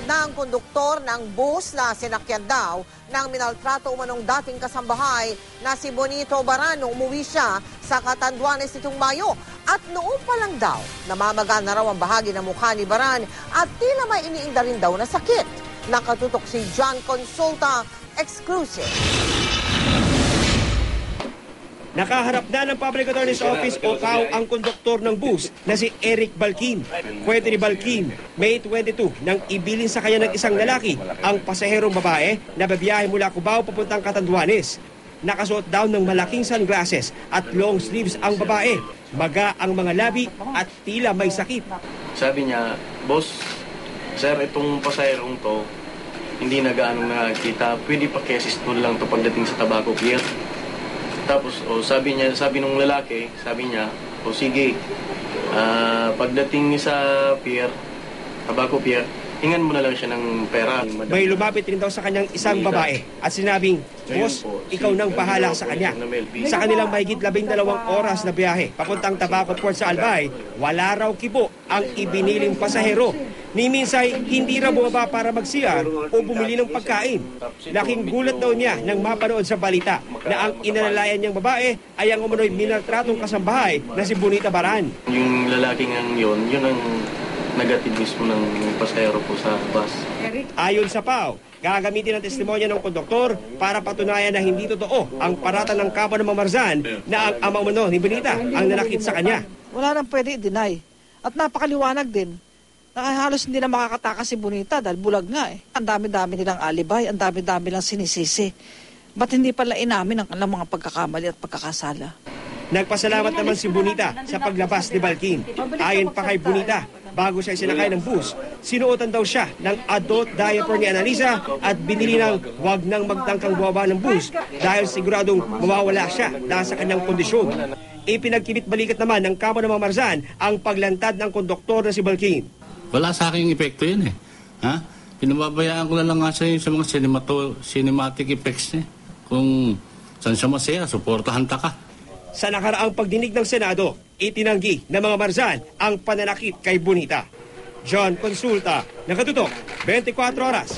Lumipad na ang konduktor ng bus na sinakyan daw ng minaltrato umanong dating kasambahay na si Bonito Baran nung umuwi siya sa Catanduanes nitong Mayo. At noon pa lang daw, namamaga na raw ang bahagi ng mukha ni Baran at tila may iniinda rin daw na sakit. Nakatutok si John Consulta, exclusive. Nakaharap na ng Public Attorney's Office o CAO ang konduktor ng bus na si Eric Balkin. Kwento ni Balkin, May 22 nang ibilin sa kanya ng isang lalaki ang pasaherong babae na babiyahe mula Cubao papuntang Catanduanes. Nakasuot daw ng malaking sunglasses at long sleeves ang babae. Maga ang mga labi at tila may sakit. Sabi niya, "Boss, sir, itong pasaherong to, hindi na gaano nakakita. Pwede pa kesis to lang to pagdating sa Tabaco Pier." Tapos, sabi nung lalaki, sabi niya, sige, pagdating sa pier, Tabaco Pier, hingan mo na lang siya ng pera. May lumapit rin daw sa kanyang isang babae at sinabing, "Boss, ikaw nang bahala sa kanya." Sa kanilang mahigit 12 oras na biyahe papuntang Tabaco Port sa Albay, wala raw kibo ang ibiniling pasahero. Ni Minsay, hindi raw bumaba para mag-CR o bumili ng pagkain. Laking gulat daw niya nang mapanood sa balita na ang inalalayan niyang babae ay ang umano'y minaltratong kasambahay na si Bonita Baran. Yung lalaking yun ang negative mismo ng pasahero po sa bus. Ayon sa PAO, gagamitin ang testimonya ng konduktor para patunayan na hindi totoo ang parata ng kapwa ng Mamarzan na ang ama umano ni Bonita ang nanakit sa kanya. Wala nang pwede i-deny. At napakaliwanag din. Halos hindi na makakatakas si Bonita dahil bulag nga eh. Ang dami-dami nilang alibay, ang dami-dami lang sinisisi. Ba't hindi pala inamin ang kanilang mga pagkakamali at pagkakasala? Nagpasalamat naman si Bonita sa paglabas ni Balkin. Ayon pa kay Bonita, bago siya isinakay ng bus, sinuotan daw siya ng adult diaper ni Analisa at binili ng wag nang magtangkang bumaba ng bus dahil siguradong mawawala siya dahil sa kanyang kondisyon. Ipinagkibit-balikat naman ng kampo ng Mamarzan ang paglantad ng konduktor na si Balkin. Wala sa aking epekto yun eh. Ha? Pinababayaan ko na lang nga sa mga cinematic effects niya. Kung saan siya masaya, suportahan ka. Sa nakaraang pagdinig ng Senado, itinanggi ng mga Marzan ang pananakit kay Bonita. John Consulta, Nakatutok, 24 Oras.